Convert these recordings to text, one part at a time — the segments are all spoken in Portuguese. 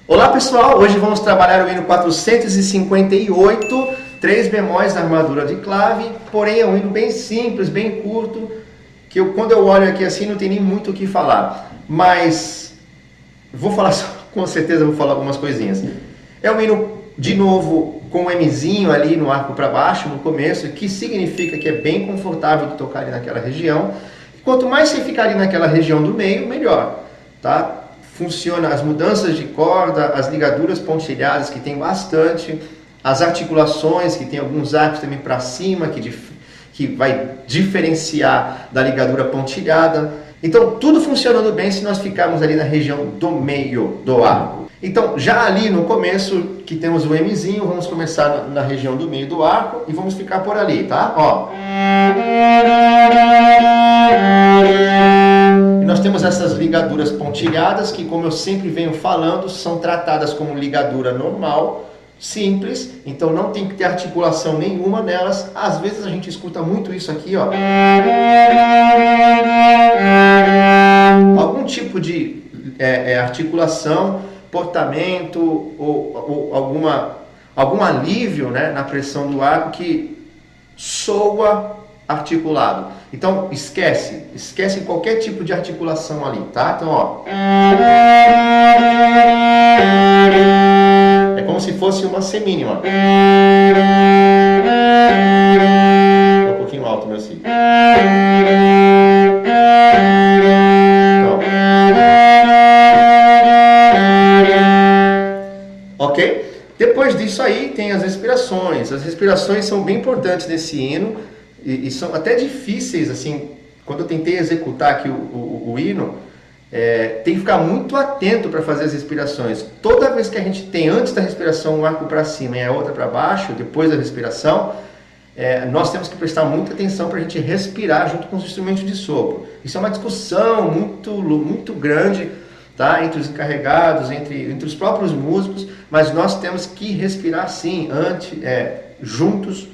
Olá pessoal, hoje vamos trabalhar o hino 458, 3 bemóis na armadura de clave, porém é um hino bem simples, bem curto, que quando eu olho aqui assim não tem nem muito o que falar, mas vou falar, com certeza vou falar algumas coisinhas. É um hino, de novo, com um Mzinho ali no arco para baixo, no começo, que significa que é bem confortável de tocar ali naquela região. Quanto mais você ficar ali naquela região do meio, melhor, tá? Funciona as mudanças de corda, as ligaduras pontilhadas, que tem bastante, as articulações, que tem alguns arcos também para cima, que vai diferenciar da ligadura pontilhada. Então, tudo funcionando bem se nós ficarmos ali na região do meio do arco. Então, já ali no começo, que temos o Mzinho, vamos começar na região do meio do arco e vamos ficar por ali, tá? Ó. E nós temos essas ligaduras pontilhadas que, como eu sempre venho falando, são tratadas como ligadura normal, simples, então não tem que ter articulação nenhuma nelas. Às vezes a gente escuta muito isso aqui, ó. Algum tipo de articulação, portamento ou algum alívio, né, na pressão do arco que soa articulado. Então esquece qualquer tipo de articulação ali, tá? Então, ó. É como se fosse uma semínima. Um pouquinho alto, meu filho. Então. Ok? Depois disso aí tem as respirações. As respirações são bem importantes nesse hino. E são até difíceis, assim, quando eu tentei executar aqui o hino, tem que ficar muito atento para fazer as respirações. Toda vez que a gente tem antes da respiração um arco para cima e a outra para baixo, depois da respiração, nós temos que prestar muita atenção para a gente respirar junto com os instrumentos de sopro. Isso é uma discussão muito grande, tá? Entre os encarregados, entre os próprios músicos, mas nós temos que respirar sim, juntos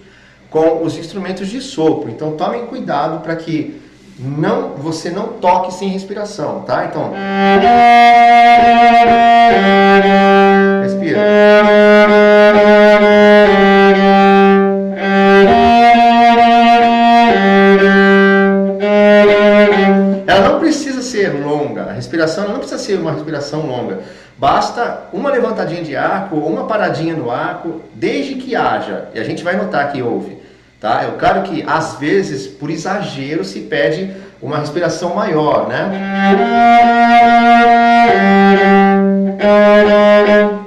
com os instrumentos de sopro. Então tomem cuidado para que você não toque sem respiração, tá? Então, respira. Ela não precisa ser longa, a respiração não precisa ser uma respiração longa. Basta uma levantadinha de arco ou uma paradinha no arco, desde que haja, e a gente vai notar que houve. Tá? É claro que, às vezes, por exagero, se pede uma respiração maior, né?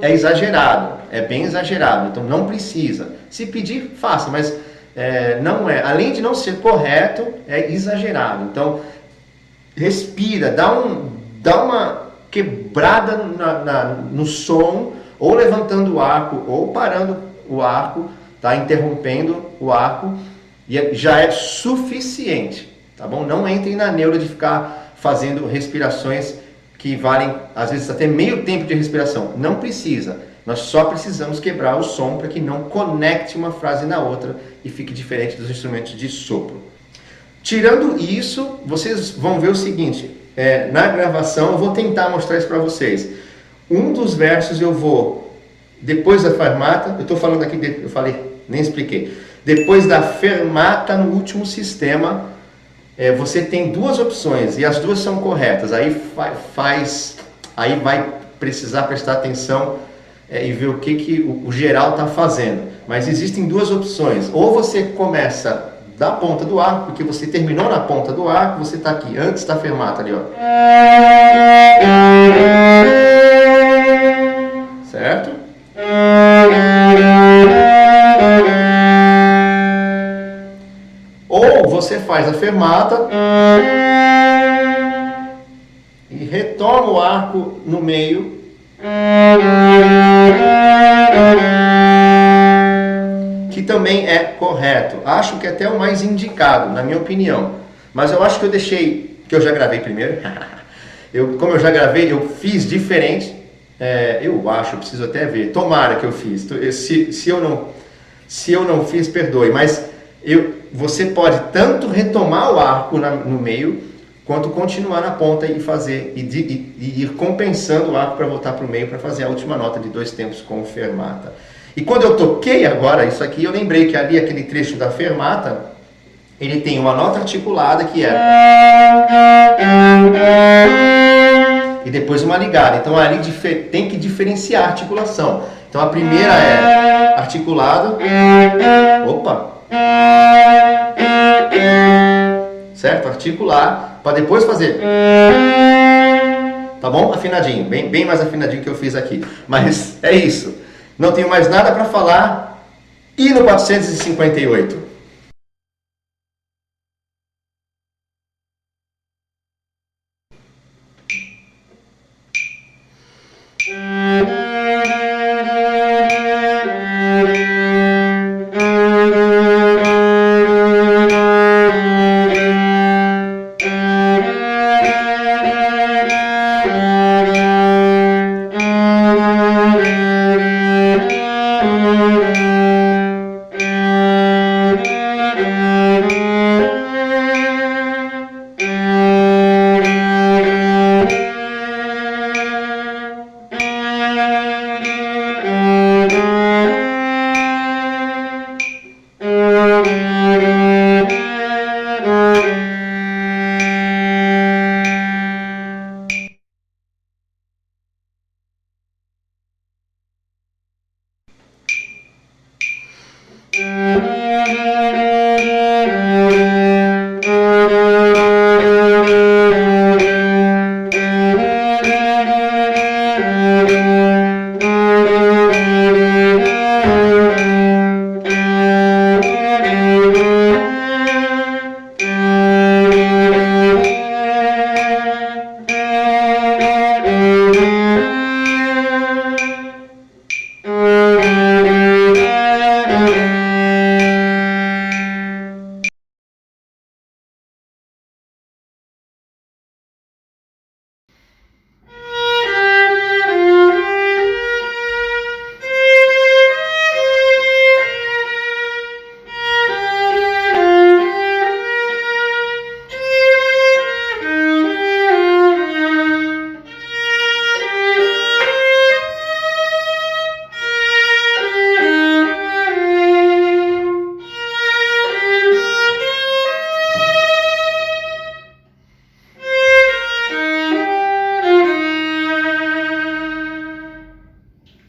É exagerado, é bem exagerado, então não precisa. Se pedir, faça, mas não é. Além de não ser correto, é exagerado. Então, respira, dá uma quebrada no som, ou levantando o arco, ou parando o arco, tá? Interrompendo o arco, e já é suficiente, tá bom? Não entrem na neura de ficar fazendo respirações que valem, às vezes, até meio tempo de respiração. Não precisa. Nós só precisamos quebrar o som para que não conecte uma frase na outra e fique diferente dos instrumentos de sopro. Tirando isso, vocês vão ver o seguinte, na gravação eu vou tentar mostrar isso para vocês. Um dos versos eu vou, depois da fermata, eu estou falando aqui, eu falei, nem expliquei. Depois da fermata no último sistema, você tem duas opções e as duas são corretas. Aí vai precisar prestar atenção e ver o que o geral está fazendo. Mas existem duas opções. Ou você começa da ponta do arco, porque você terminou na ponta do arco, você está aqui antes da fermata ali, ó. Certo? Ou você faz a fermata e retoma o arco no meio, que também é correto. Acho que é até o mais indicado, na minha opinião. Mas eu acho que eu já gravei primeiro. Como eu já gravei, eu fiz diferente. Eu preciso até ver. Tomara que eu fiz. Se eu não fiz, perdoe. Mas você pode tanto retomar o arco no meio, quanto continuar na ponta e fazer, e ir compensando o arco para voltar para o meio para fazer a última nota de 2 tempos com fermata. E quando eu toquei agora isso aqui, eu lembrei que ali aquele trecho da fermata, ele tem uma nota articulada que é... e depois uma ligada. Então ali tem que diferenciar a articulação. Então a primeira é articulado. Opa! Certo? Articular, para depois fazer. Tá bom? Afinadinho, bem mais afinadinho que eu fiz aqui. Mas é isso. Não tenho mais nada para falar. E no 458?